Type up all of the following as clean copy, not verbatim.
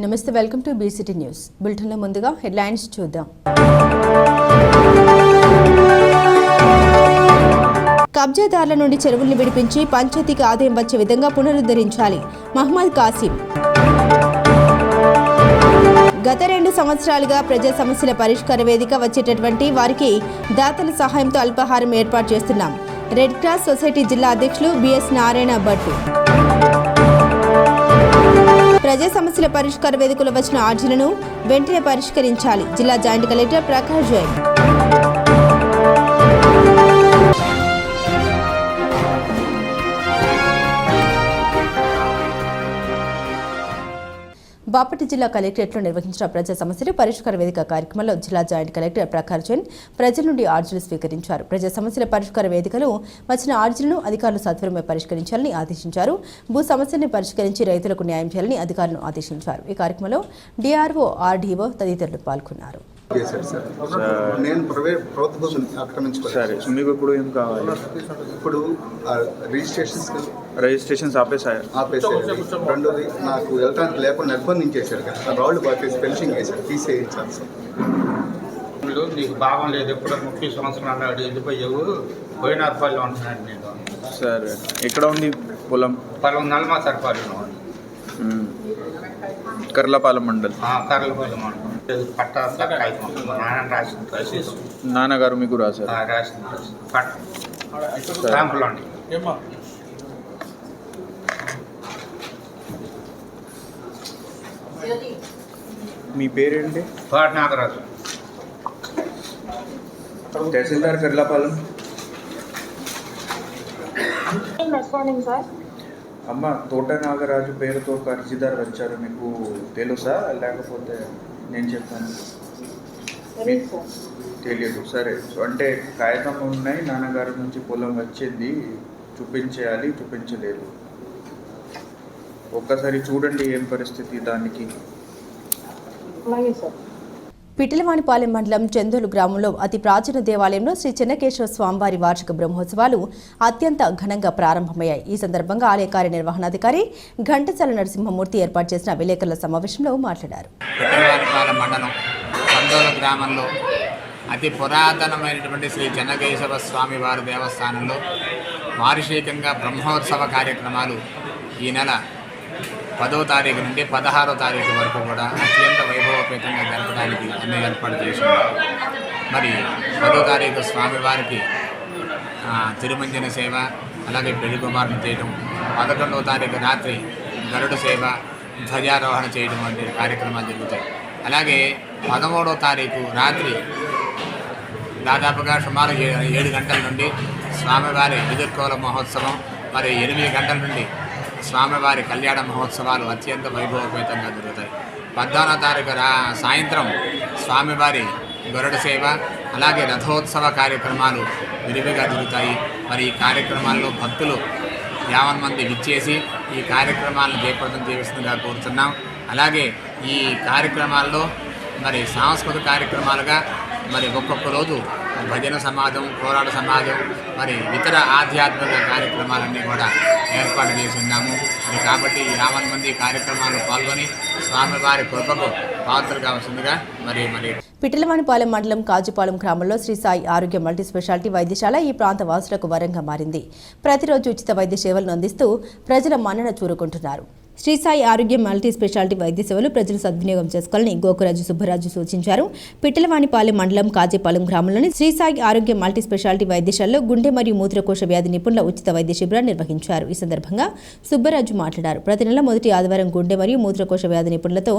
నమస్తే, welcome to BCT news. బులెటిన్లో ముందుగా హెడ్లైన్స్ చూద్దాం. కబ్జాదారుల నుండి చెరువుల్ని విడిపించి పంచాయతీకి ఆదాయం వచ్చే విధంగా పునరుద్ధరించాలి. మహమ్మద్ కాసిం. గత 2 సంవత్సరాలుగా ప్రజా సమస్యల పరిష్కార వేదిక వచ్చేటటువంటి వారికి దాతల సహాయంతో అల్పాహారం ఏర్పాటు చేస్తున్నాం. రెడ్ క్రాస్ సొసైటీ జిల్లా అధ్యక్షులు బిఎస్ నారాయణ భట్టు. ప్రజా సమస్యల పరిష్కార వేదికలో వచ్చిన ఆర్జీలను వెంటనే పరిష్కరించాలి. జిల్లా జాయింట్ కలెక్టర్ ప్రకాష్ జైన్. బాపట్ల జిల్లా కలెక్టరేట్లో నిర్వహించిన ప్రజా సమస్యలు పరిష్కార వేదిక కార్యక్రమంలో జిల్లా జాయింట్ కలెక్టర్ ప్రకాష్ జైన్ ప్రజల నుండి ఆర్జీలు స్వీకరించారు. ప్రజా సమస్యల పరిష్కార వేదికలో వచ్చిన ఆర్జీలను అధికారులు సత్వరమే పరిష్కరించాలని ఆదేశించారు. భూ సమస్యలను పరిష్కరించి రైతులకు న్యాయం చేయాలని అధికారులను ఆదేశించారు. ఈ కార్యక్రమంలో డిఆర్ఓ, ఆర్డీఓ తదితరులు పాల్గొన్నారు. నేను ప్రభుత్వం ఆక్రమించుకోలేదు. మీకు ఇప్పుడు ఏం కావాలి? ఇప్పుడు రిజిస్ట్రేషన్స్ ఆపేసారు. రెండోది నాకు ఎలక్ట్రానిక్ లేకుండా నిర్బంధించేశారు కదా, రాళ్ళు బాగా ఫెన్సింగ్ వేశారు, తీసేయించాలి సార్. నీకు భాగం లేదు, ఎప్పుడు 30 సంవత్సరాలు అన్నాడు, వెళ్ళిపోయావు, పోయినార్పాల్లో ఉంటున్నాడు. నేను సార్ ఎక్కడ ఉంది పొలం? నల్మా సర్పాలు కర్లపాలెం మండల్. కర్లపాలెం మండలం. పట్టా నాన్న రాసి నాన్నగారు మీకు రాశారు? స్టాంపులు అండి. మీ పేరేంటి? పాటి నాగరాజు, తహసీల్దార్ కర్లపాలెం. అమ్మ, తోట నాగరాజు పేరుతో ఒక అర్జీదారు వచ్చారు, మీకు తెలుసా? లేకపోతే నేను చెప్తాను. తెలియదు. సరే, అంటే కాగితం ఉన్నాయి, నాన్నగారి నుంచి పొలం వచ్చింది, చూపించేయాలి, చూపించలేదు. ఒక్కసారి చూడండి ఏం పరిస్థితి దానికి. పిటిలవానిపాలెం మండలం చందోలు గ్రామంలో అతి ప్రాచీన దేవాలయంలో శ్రీ చెన్నకేశవ స్వామివారి వార్షిక బ్రహ్మోత్సవాలు అత్యంత ఘనంగా ప్రారంభమయ్యాయి. ఈ సందర్భంగా ఆలయ కార్యనిర్వహణాధికారి ఘంటసాల నరసింహమూర్తి ఏర్పాటు చేసిన విలేకరుల సమావేశంలో మాట్లాడారు. పిటిలవానిపాలెం మండలం చందోలు గ్రామంలో అతి పురాతనమైనటువంటి శ్రీ చెన్నకేశవ స్వామివారి దేవస్థానంలో వార్షికంగా బ్రహ్మోత్సవ కార్యక్రమాలు ఈ నెల 10వ తారీఖు నుండి 16వ తారీఖు వరకు కూడా అత్యంత వైభవపేతంగా జరపడానికి అన్ని ఏర్పాటు చేసింది. మరి 10వ తారీఖు స్వామివారికి తిరుమంజన సేవ, అలాగే పెళ్లి కుమారుని చేయడం, 11వ తారీఖు రాత్రి గరుడ సేవ, ధ్వజారోహణ చేయడం వంటి కార్యక్రమాలు జరుగుతాయి. అలాగే 13వ తారీఖు రాత్రి దాదాపుగా సుమారు 7 గంటల నుండి స్వామివారి ఎదుర్కోల మహోత్సవం, మరి 8 గంటల నుండి స్వామివారి కళ్యాణ మహోత్సవాలు అత్యంత వైభవపేతంగా జరుగుతాయి. 14వ తారీఖు సాయంత్రం స్వామివారి గరుడ సేవ, అలాగే రథోత్సవ కార్యక్రమాలు విరివిగా జరుగుతాయి. మరి ఈ కార్యక్రమాల్లో భక్తులు 50 మంది విచ్చేసి ఈ కార్యక్రమాలను జయప్రదం చేస్తుందిగా కోరుతున్నాం. అలాగే ఈ కార్యక్రమాల్లో మరి సాంస్కృతిక కార్యక్రమాలుగా మరి ఒక్కొక్క రోజు భజన సమాజం, పోరాట సమాజం, మరి ఇతర ఆధ్యాత్మిక కార్యక్రమాలన్నీ కూడా ఏర్పాటు చేసి ఉన్నాము. మరి కాబట్టి 50 మంది కార్యక్రమాల్లో పాల్గొని స్వామివారి కృపకు పాత్రగా వస్తుందిగా మరి పిటిలవానిపాలెం మండలం కాజుపాలెం గ్రామంలో శ్రీ సాయి ఆరోగ్య మల్టీ స్పెషాలిటీ వైద్యశాల ఈ ప్రాంత వాసులకు వరంగా మారింది. ప్రతిరోజు ఉచిత వైద్య సేవలను అందిస్తూ ప్రజల మన్నన చూరుకుంటున్నారు. శ్రీ సాయి ఆరోగ్య మల్టీ స్పెషాలిటీ వైద్య సేవలు ప్రజలు సద్వినియోగం చేసుకోవాలని గోకురాజు సుబ్బరాజు సూచించారు. పిట్టలవానిపాలెం మండలం కాజీపాలెం గ్రామంలోని శ్రీ సాయి ఆరోగ్య మల్టీ స్పెషాలిటీ వైద్యశాలలో గుండె మరియు మూత్రకోశ వ్యాధి నిపుణుల ఉచిత వైద్య శిబిరాన్ని నిర్వహించారు. ఈ సందర్భంగా సుబ్బరాజు మాట్లాడారు. ప్రతి నెల మొదటి ఆదివారం గుండె మరియు మూత్రకోశ వ్యాధి నిపుణులతో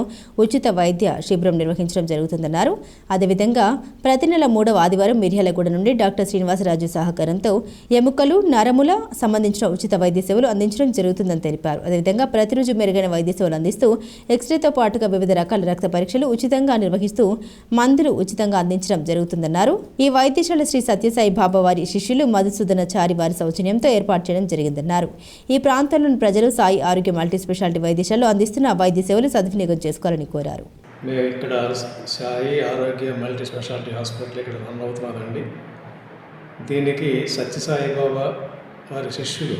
ఉచిత వైద్య శిబిరం నిర్వహించడం జరుగుతుందన్నారు. అదేవిధంగా ప్రతి నెల 3వ ఆదివారం మిర్యాలగూడ నుండి డాక్టర్ శ్రీనివాసరాజు సహకారంతో ఎముకలు, నరముల సంబంధించిన ఉచిత వైద్య సేవలు అందించడం జరుగుతుందని తెలిపారు. అదేవిధంగా ప్రతిరోజు మెరుగైన వైద్య సేవలు అందిస్తూ ఎక్స్రేతో పాటుగా వివిధ రకాల రక్త పరీక్షలు ఉచితంగా నిర్వహిస్తూ మందులు ఉచితంగా అందించడం జరుగుతుందన్నారు. ఈ వైద్యశాల శ్రీ సత్యసాయి బాబా వారి శిష్యులు మధుసూదనాచారి వారి సౌజన్యంతో ఏర్పాటు చేయడం జరిగిందన్నారు. ఈ ప్రాంతంలోని ప్రజలు సాయి ఆరోగ్య మల్టీ స్పెషాలిటీ వైద్యశాలలో అందిస్తున్న వైద్య సేవలు సద్వినియోగం చేసుకోవాలని కోరారు. మేము ఇక్కడ సాయి ఆరోగ్య మల్టీ స్పెషాలిటీ హాస్పిటల్ ఇక్కడ రన్ అవుతున్నదండి. దీనికి సత్యసాయి బాబా వారి శిష్యులు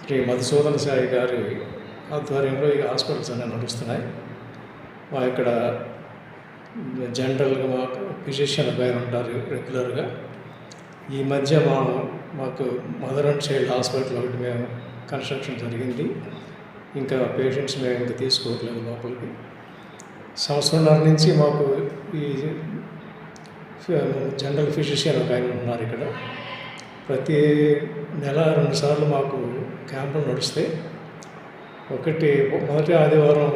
శ్రీ మధుసూదన సాయి గారి ఆధ్వర్యంలో ఈ హాస్పిటల్స్ అన్నీ నడుస్తున్నాయి. మా ఇక్కడ జనరల్గా మాకు ఫిజిషియన్ గారు ఉంటారు రెగ్యులర్గా. ఈ మధ్య మాకు మదర్ అండ్ చైల్డ్ హాస్పిటల్ ఒకటి మేము కన్స్ట్రక్షన్ జరిగింది. ఇంకా పేషెంట్స్ మేము ఇంకా తీసుకోవట్లేదు లోపలికి. సంవత్సరంన్నర నుంచి మాకు ఈ జనరల్ ఫిజిషియన్ ఒక ఆయన ఉన్నారు ఇక్కడ. ప్రతి నెల 2 సార్లు మాకు క్యాంపులు నడుస్తాయి. ఒకటి మొదటి ఆదివారం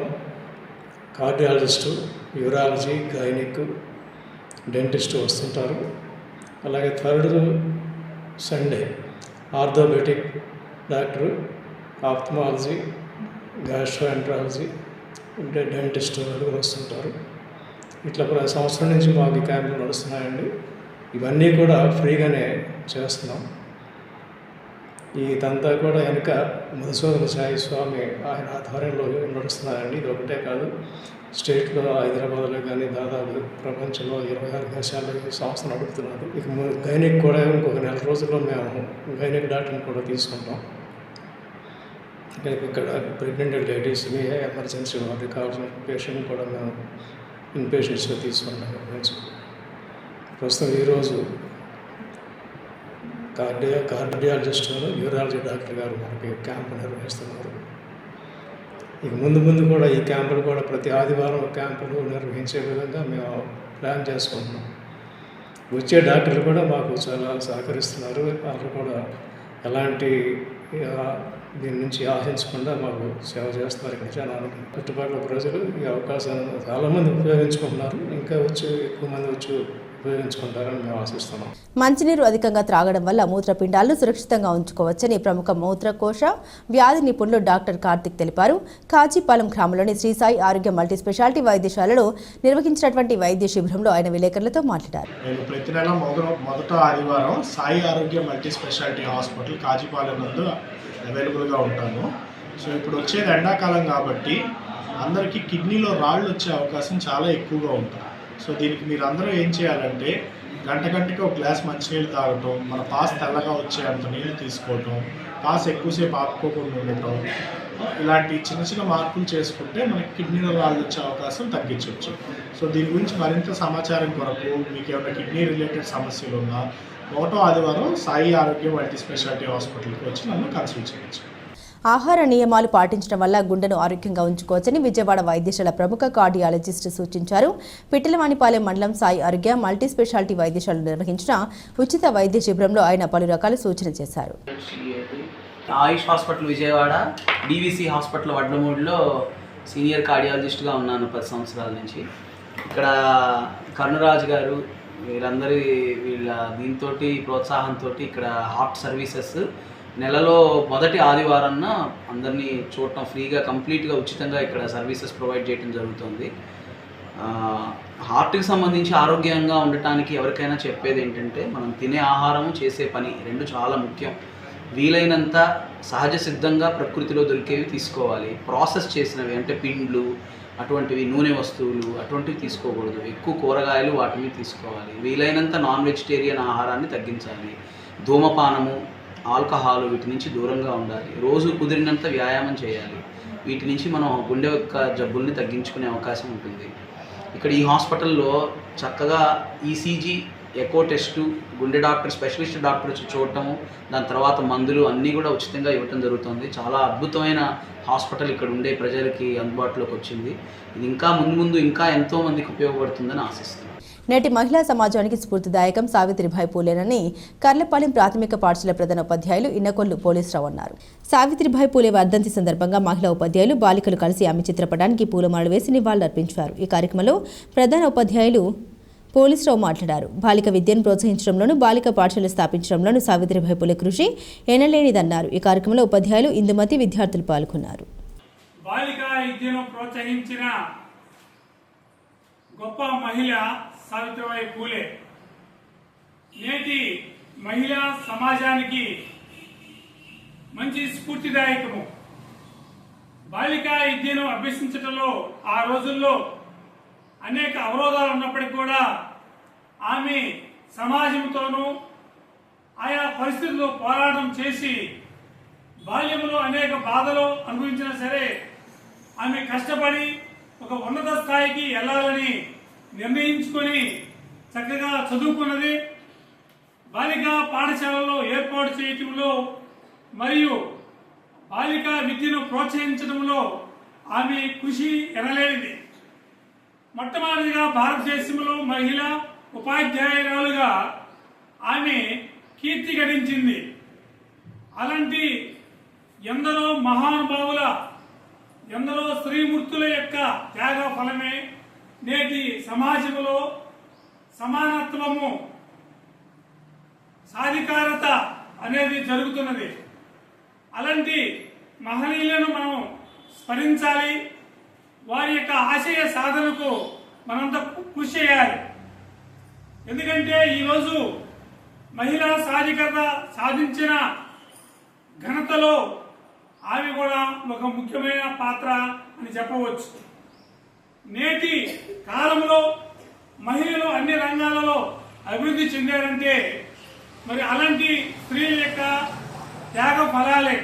కార్డియాలజిస్టు, యూరాలజీ, గైనిక్, డెంటిస్ట్ వస్తుంటారు. అలాగే third Sunday orthopaedic doctor, ophthalmology, gastroenterology, dentist నలుగురు వస్తుంటారు. ఇట్లా సంవత్సరం నుంచి మాకు ఈ క్యాంపులు నడుస్తున్నాయండి. ఇవన్నీ కూడా ఫ్రీగానే చేస్తున్నాం. ఇదంతా కూడా వెనుక మధుసూదన సాయి స్వామి ఆయన ఆధ్వర్యంలో నడుస్తున్నారండి. ఇది ఒకటే కాదు, స్టేట్లో హైదరాబాద్లో కానీ దాదాపు ప్రపంచంలో 26 దేశాల్లో ఈ సంస్థ నడుపుతున్నారు. ఇక గైనిక్ కూడా ఇంకొక 4 రోజుల్లో మేము గైనిక్ డాక్టర్ని కూడా తీసుకుంటాం. ఇక్కడ ప్రెగ్నెంట్ లేడీస్ని ఎమర్జెన్సీ వాటికి కావాల్సిన పేషెంట్ కూడా మేము ఇన్పేషెంట్స్గా తీసుకుంటాం. ప్రస్తుతం ఈరోజు కార్డియాలజిస్ట్, యూరాలజీ డాక్టర్ గారు మనకి క్యాంపు నిర్వహిస్తున్నారు. ఇక ముందు కూడా ఈ క్యాంపులు కూడా ప్రతి ఆదివారం క్యాంపులు నిర్వహించే విధంగా మేము ప్లాన్ చేసుకుంటున్నాం. వచ్చే డాక్టర్లు కూడా మాకు చాలా సహకరిస్తున్నారు. వాళ్ళు కూడా ఎలాంటి దీని నుంచి ఆశించకుండా మాకు సేవ చేస్తున్నారు. ఇక్కడ జనాలకి, చుట్టుపక్కల ప్రజలు ఈ అవకాశాన్ని చాలామంది ఉపయోగించుకుంటున్నారు. ఇంకా ఎక్కువ మంది ఉపయోగించుకుంటారని మేము ఆశిస్తున్నాం. మంచినీరు అధికంగా త్రాగడం వల్ల మూత్రపిండాలను సురక్షితంగా ఉంచుకోవచ్చని ప్రముఖ మూత్రకోశ వ్యాధి నిపుణులు డాక్టర్ కార్తిక్ తెలిపారు. కాజీపాలెం గ్రామంలోని శ్రీ సాయి ఆరోగ్య మల్టీ స్పెషాలిటీ వైద్యశాలలో నిర్వహించినటువంటి వైద్య శిబిరంలో ఆయన విలేకరులతో మాట్లాడారు. నేను ప్రతి నెల మొదట ఆదివారం సాయి ఆరోగ్య మల్టీ స్పెషాలిటీ హాస్పిటల్ కాజీపాలెం నందు అవైలబుల్గా ఉంటాను. సో ఇప్పుడు వచ్చేది ఎండాకాలం కాబట్టి అందరికీ కిడ్నీలో రాళ్ళు వచ్చే అవకాశం చాలా ఎక్కువగా ఉంటుంది. సో దీనికి మీరు అందరూ ఏం చేయాలంటే గంటకి ఒక గ్లాస్ మంచినీళ్ళు తాగటం, మన పాస్ తెల్లగా వచ్చే అంత నీళ్ళు తీసుకోవటం, పాస్ ఎక్కువసేపు ఆపుకోకుండా ఉండటం, ఇలాంటి చిన్న మార్పులు చేసుకుంటే మనకి కిడ్నీలో రాళ్ళు వచ్చే అవకాశం తగ్గించవచ్చు. సో దీని గురించి మరింత సమాచారం కొరకు మీకు ఏమైనా కిడ్నీ రిలేటెడ్ సమస్యలు ఉన్నా 1వ ఆదివారం సాయి ఆరోగ్య మల్టీ స్పెషాలిటీ హాస్పిటల్కి వచ్చి నన్ను కన్సల్ట్ చేయవచ్చు. ఆహార నియమాలు పాటించడం వల్ల గుండెను ఆరోగ్యంగా ఉంచుకోవచ్చని విజయవాడ వైద్యశాల ప్రముఖ కార్డియాలజిస్ట్ సూచించారు. పిట్టలవానిపాలెం మండలం సాయి ఆరోగ్య మల్టీ స్పెషాలిటీ వైద్యశాల నిర్వహించిన ఉచిత వైద్య శిబిరంలో ఆయన పలు రకాల సూచన చేశారు. Ayush hospital Vijayawada, DVC hospital వడ్లమూడిలో సీనియర్ కార్డియాలజిస్ట్గా ఉన్నాను 10 సంవత్సరాల నుంచి. ఇక్కడ కరుణరాజు గారు వీళ్ళ దీంతో ప్రోత్సాహంతో ఇక్కడ హార్ట్ సర్వీసెస్ నెలలో మొదటి ఆదివారాన్న అందరినీ చూడటం ఫ్రీగా కంప్లీట్గా ఉచితంగా ఇక్కడ సర్వీసెస్ ప్రొవైడ్ చేయడం జరుగుతుంది. హార్ట్కి సంబంధించి ఆరోగ్యంగా ఉండటానికి ఎవరికైనా చెప్పేది ఏంటంటే మనం తినే ఆహారం, చేసే పని 2 చాలా ముఖ్యం. వీలైనంత సహజ సిద్ధంగా ప్రకృతిలో దొరికేవి తీసుకోవాలి. ప్రాసెస్ చేసినవి అంటే పిండ్లు, అటువంటివి నూనె వస్తువులు అటువంటివి తీసుకోకూడదు. ఎక్కువ కూరగాయలు వాటిని తీసుకోవాలి. వీలైనంత నాన్ వెజిటేరియన్ ఆహారాన్ని తగ్గించాలి. ధూమపానము, ఆల్కహాల్ వీటి నుంచి దూరంగా ఉండాలి. రోజు కుదిరినంత వ్యాయామం చేయాలి. వీటి నుంచి మనం గుండె యొక్క జబ్బుల్ని తగ్గించుకునే అవకాశం ఉంటుంది. ఇక్కడ ఈ హాస్పిటల్లో చక్కగా ఈసీజీ, ఎకో టెస్టు, గుండె డాక్టర్, స్పెషలిస్ట్ డాక్టర్ వచ్చి చూడటము, దాని తర్వాత మందులు అన్నీ కూడా ఉచితంగా ఇవ్వటం జరుగుతుంది. చాలా అద్భుతమైన హాస్పిటల్ ఇక్కడ ఉండే ప్రజలకి అందుబాటులోకి వచ్చింది. ఇది ఇంకా ముందు ఇంకా ఎంతో మందికి ఉపయోగపడుతుందని ఆశిస్తున్నాను. నేటి మహిళా సమాజానికి స్ఫూర్తిదాయకం సావిత్రిబాయి పూలేనని కర్లపాలెం ప్రాథమిక పాఠశాల ప్రధాన ఉపాధ్యాయులు ఇన్నకొల్లు పోలీసరావు అన్నారు. సావిత్రిబాయి పూలే వర్ధంతి సందర్భంగా మహిళా ఉపాధ్యాయులు, బాలికలు కలిసి ఆమె చిత్రపటానికి పూలమాలలు వేసి నివాళులర్పించారు. ఈ కార్యక్రమంలో ప్రధాన ఉపాధ్యాయులు పోలీసరావు మాట్లాడారు. బాలిక విద్యను ప్రోత్సహించడంలోనూ, బాలిక పాఠశాల స్థాపించడంలోనూ సావిత్రిబాయి పూలే కృషి ఎనలేనిదన్నారు. ఈ కార్యక్రమంలో ఉపాధ్యాయులు, ఇందుమతి విద్యార్థులు పాల్గొన్నారు. బాలికా విద్యను ప్రోత్సహించిన గొప్ప మహిళ సావిత్రిబాయి పూలే. నేటి మహిళా సమాజానికి మంచి స్ఫూర్తిదాయకము. బాలికా విద్యను అభ్యసించడంలో ఆ రోజుల్లో అనేక అవరోధాలు ఉన్నప్పటికీ కూడా ఆమె సమాజంతోనూ ఆయా పరిస్థితుల్లో పోరాటం చేసి బాల్యంలో అనేక బాధలు అనుభవించినా సరే ఆమె కష్టపడి ఒక ఉన్నత స్థాయికి వెళ్ళాలని నిర్ణయించుకొని చక్కగా చదువుకున్నది. బాలికా పాఠశాలలో ఏర్పాటు చేయటంలో మరియు బాలికా విద్యను ప్రోత్సహించడంలో ఆమె కృషి ఎనలేనిది. మొట్టమొదటిగా భారతదేశంలో మహిళా ఉపాధ్యాయురాలుగా ఆమె కీర్తి గడించింది. అలాంటి ఎందరో మహానుభావుల ఎందరో స్త్రీమూర్తుల యొక్క త్యాగ ఫలమే నేటి సమాజంలో సమానత్వము సాధికారత అనేది జరుగుతున్నది. అలాంటి మహనీయులను మనం స్మరించాలి. వారి యొక్క ఆశయ సాధనకు మనంతా కృషి చేయాలి. ఎందుకంటే ఈరోజు మహిళా సాధికారత సాధించిన ఘనతలో ఆమె కూడా ఒక ముఖ్యమైన పాత్ర అని చెప్పవచ్చు. నేటి కాలంలో మహిళలు అన్ని రంగాలలో అభివృద్ధి చెందారంటే మరి అలాంటి స్త్రీల యొక్క త్యాగ ఫలాలే.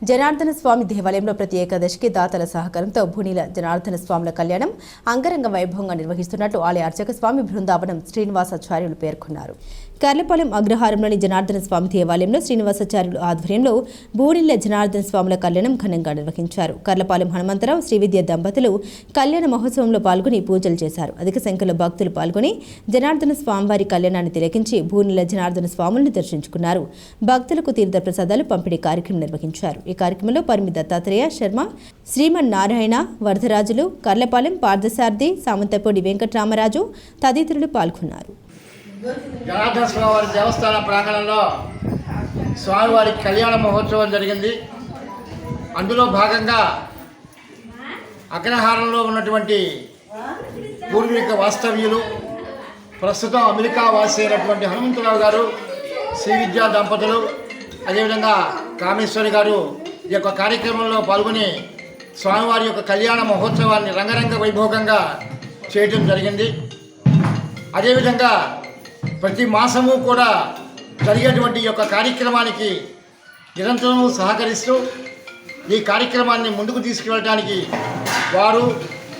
జనార్దన స్వామి దేవాలయంలో ప్రతి ఏకాదశికి దాతల సహకారంతో భూనీల జనార్దన స్వాముల కళ్యాణం అంగరంగ వైభవంగా నిర్వహిస్తున్నట్టు ఆలయ అర్చక స్వామి బృందావనం శ్రీనివాసాచార్యులు పేర్కొన్నారు. కర్లపాలెం అగ్రహారంలోని జనార్దన స్వామి దేవాలయంలో శ్రీనివాసాచార్యులు ఆధ్వర్యంలో భూనీల జనార్దన స్వాముల కళ్యాణం ఘనంగా నిర్వహించారు. కర్లపాలెం హనుమంతరావు శ్రీవిద్య దంపతులు కళ్యాణ మహోత్సవంలో పాల్గొని పూజలు చేశారు. అధిక సంఖ్యలో భక్తులు పాల్గొని జనార్దన స్వామివారి కళ్యాణాన్ని తిలకించి భూనీల జనార్దన స్వాములను దర్శించుకున్నారు. భక్తులకు తీర్థ ప్రసాదాలు పంపిణీ కార్యక్రమం నిర్వహించారు. ఈ కార్యక్రమంలో పరిమి దత్తాత్రేయ శర్మ, శ్రీమన్నారాయణ వరదరాజులు, కర్లపాలెం పార్థసారథి, సామంతపూడి వెంకటరామరాజు తదితరులు పాల్గొన్నారు. జనార్దన స్వామివారి దేవస్థాన ప్రాంగణంలో స్వామివారి కళ్యాణ మహోత్సవం జరిగింది. అందులో భాగంగా అగ్రహారంలో ఉన్నటువంటి పూర్వీక వాస్తవ్యులు, ప్రస్తుతం అమెరికా వాసి అయినటువంటి హనుమంతరావు గారు, శ్రీవిద్యా దంపతులు, అదేవిధంగా కామేశ్వరి గారు ఈ యొక్క కార్యక్రమంలో పాల్గొని స్వామివారి యొక్క కళ్యాణ మహోత్సవాన్ని రంగరంగ వైభోగంగా చేయడం జరిగింది. అదేవిధంగా ప్రతి మాసము కూడా జరిగేటువంటి ఈ యొక్క కార్యక్రమానికి నిరంతరం సహకరిస్తూ ఈ కార్యక్రమాన్ని ముందుకు తీసుకువెళ్ళడానికి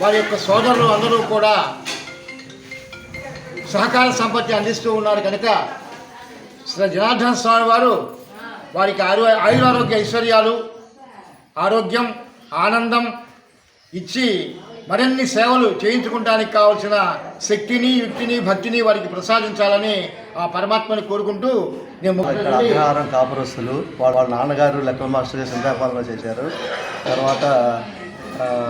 వారి యొక్క సోదరులు అందరూ కూడా సహకార సంపత్తి అందిస్తూ ఉన్నారు. కనుక శ్రీ జనార్దన స్వామి వారు వారికి ఆయురారోగ్య ఐశ్వర్యాలు, ఆరోగ్యం, ఆనందం ఇచ్చి మరిన్ని సేవలు చేయించుకోవడానికి కావాల్సిన శక్తిని, యుక్తిని, భక్తిని వారికి ప్రసాదించాలని ఆ పరమాత్మని కోరుకుంటూ నేను అగ్రహారం కాపురస్తులు వాళ్ళ నాన్నగారు లెక్కల మాస్టర్గా సింతాపాలన చేశారు. తర్వాత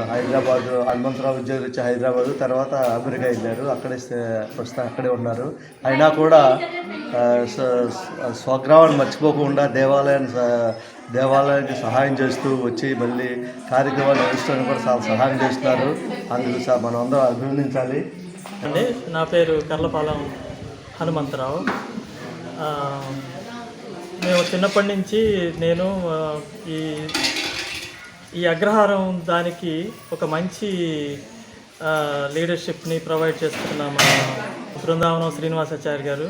హైదరాబాదు హనుమంతరావు ఉద్యోగం వచ్చి హైదరాబాదు, తర్వాత అమెరికా వెళ్ళారు. అక్కడే ప్రస్తుతం అక్కడే ఉన్నారు. అయినా కూడా స్వగ్రామాన్ని మర్చిపోకుండా దేవాలయానికి సహాయం చేస్తూ వచ్చి మళ్ళీ కార్యక్రమాలు నిర్వహించడానికి కూడా చాలా సహాయం చేస్తున్నారు. అందుకు మనం అందరం అభినందించాలి. అండి, నా పేరు కర్లపాలెం హనుమంతరావు. మేము చిన్నప్పటి నుంచి నేను ఈ అగ్రహారం దానికి ఒక మంచి లీడర్షిప్ని ప్రొవైడ్ చేస్తున్న మా బృందావనం శ్రీనివాసాచార్య గారు,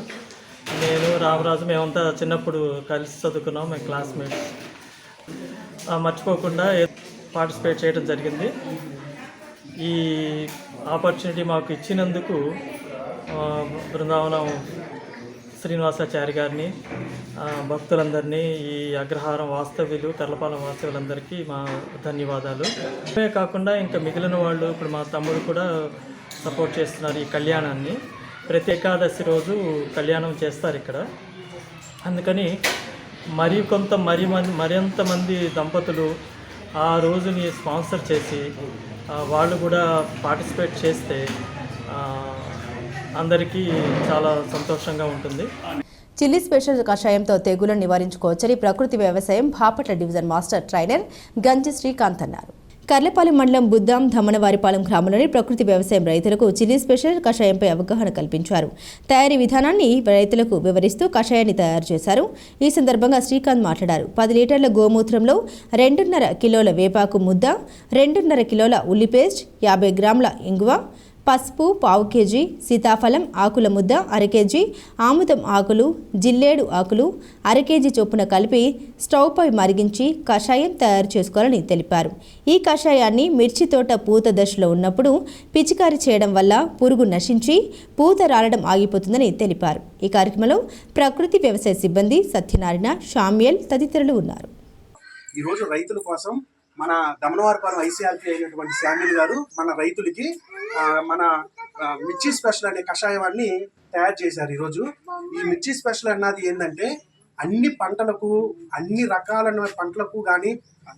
నేను రామరాజు మేమంతా చిన్నప్పుడు కలిసి చదువుకున్నాం. మేము క్లాస్మేట్స్. మర్చిపోకుండా పార్టిసిపేట్ చేయడం జరిగింది. ఈ ఆపర్చునిటీ మాకు ఇచ్చినందుకు బృందావనం శ్రీనివాసాచార్య గారిని, భక్తులందరినీ, ఈ అగ్రహారం వాస్తవ్యులు, కర్లపాలెం వాస్తవ్యులందరికీ మా ధన్యవాదాలు. ఇవే కాకుండా ఇంకా మిగిలిన వాళ్ళు, ఇప్పుడు మా తమ్ముడు కూడా సపోర్ట్ చేస్తున్నారు ఈ కళ్యాణాన్ని. ప్రతి ఏకాదశి రోజు కళ్యాణం చేస్తారు ఇక్కడ. అందుకని మరింతమంది దంపతులు ఆ రోజుని స్పాన్సర్ చేసి వాళ్ళు కూడా పార్టిసిపేట్ చేస్తే అందరికీ చాలా సంతోషంగా ఉంటుంది. చిల్లీ స్పెషల్ కషాయంతో తెగులను నివారించుకోవచ్చని ప్రకృతి వ్యవసాయం బాపట్ల డివిజన్ మాస్టర్ ట్రైనర్ గంజి శ్రీకాంత్ అన్నారు. కర్లపాలెం మండలం బుద్దాం ధమ్మనవారిపాలెం గ్రామంలోని ప్రకృతి వ్యవసాయం రైతులకు చిల్లీ స్పెషల్ కషాయంపై అవగాహన కల్పించారు. తయారీ విధానాన్ని రైతులకు వివరిస్తూ కషాయాన్ని తయారు చేశారు. ఈ సందర్భంగా శ్రీకాంత్ మాట్లాడారు. 10 లీటర్ల గోమూత్రంలో 2.5 కిలోల వేపాకు ముద్ద, 2.5 కిలోల ఉల్లి పేస్ట్, 50 గ్రాముల ఇంగువ, పసుపు పావు కేజీ, సీతాఫలం ఆకుల ముద్ద అర కేజీ, ఆముదం ఆకులు, జిల్లేడు ఆకులు అర కేజీ చొప్పున కలిపి స్టవ్పై మరిగించి కషాయం తయారు చేసుకోవాలని తెలిపారు. ఈ కషాయాన్ని మిర్చి తోట పూత దశలో ఉన్నప్పుడు పిచికారీ చేయడం వల్ల పురుగు నశించి పూత రాలడం ఆగిపోతుందని తెలిపారు. ఈ కార్యక్రమంలో ప్రకృతి వ్యవసాయ సిబ్బంది సత్యనారాయణ, షామ్యల్ తదితరులు ఉన్నారు. ఈరోజు రైతుల కోసం మన దమనవారిపాలెం ఐసీఆర్పీ అయినటువంటి శామ్యుల్ గారు మన రైతులకి మన మిర్చి స్పెషల్ అనే కషాయాన్ని తయారు చేశారు. ఈరోజు ఈ మిర్చి స్పెషల్ అన్నది ఏంటంటే అన్ని పంటలకు, అన్ని రకాలైన పంటలకు కానీ,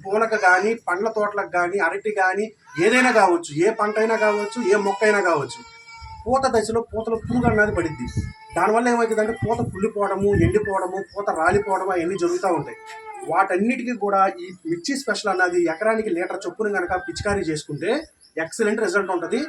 పూలకు కానీ, పండ్ల తోటలకు కానీ, అరటి కానీ ఏదైనా కావచ్చు, ఏ పంట అయినా కావచ్చు, ఏ మొక్క అయినా కావచ్చు, పూత దశలో పూతలో పురుగు అన్నది పడిద్ది. దానివల్ల ఏమవుతుందంటే పూత కుళ్ళిపోవడము, ఎండిపోవడము, పూత రాలిపోవడము అవన్నీ జరుగుతూ ఉంటాయి. వాటన్నిటికీ కూడా ఈ మిర్చి స్పెషల్ అన్నది ఎకరానికి లీటర్ చొప్పున కనుక పిచికారీ చేసుకుంటే ఎక్సలెంట్ రిజల్ట్ ఉంటుంది.